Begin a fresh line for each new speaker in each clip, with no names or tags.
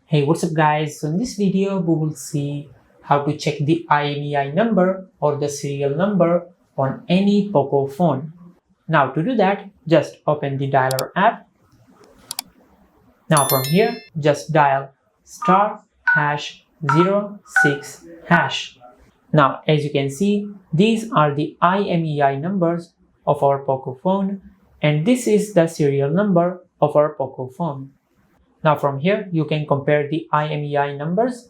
Hey, what's up guys? So in this video we will see how to check the IMEI number or the serial number on any Poco phone. Now to do that, just open the dialer app. Now from here, just dial *#06#. Now as you can see, these are the IMEI numbers of our Poco phone and this is the serial number of our Poco phone. Now from here, you can compare the IMEI numbers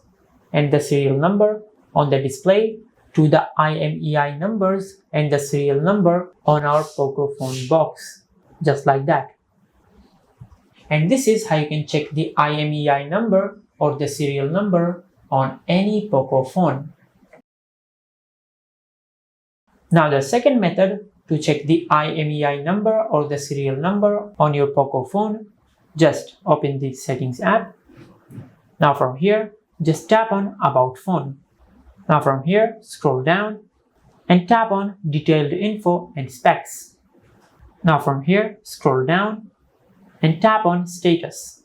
and the serial number on the display to the IMEI numbers and the serial number on our Poco phone box, just like that. And this is how you can check the IMEI number or the serial number on any Poco phone. Now the second method to check the IMEI number or the serial number on your Poco phone, just open the settings app. Now from here, just tap on About Phone. Now from here, scroll down and tap on Detailed Info and Specs. Now from here, scroll down and tap on Status.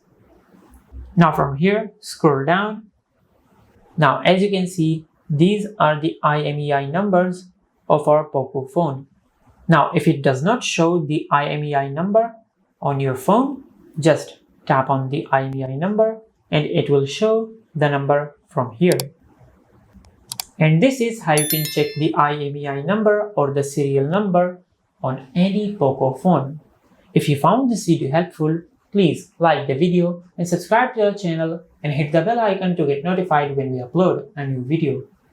Now from here, scroll down. Now as you can see, these are the IMEI numbers of our Poco phone. Now if it does not show the IMEI number on your phone, just tap on the IMEI number and it will show the number from here. And this is how you can check the IMEI number or the serial number on any Poco phone. If you found this video helpful, please like the video and subscribe to our channel and hit the bell icon to get notified when we upload a new video.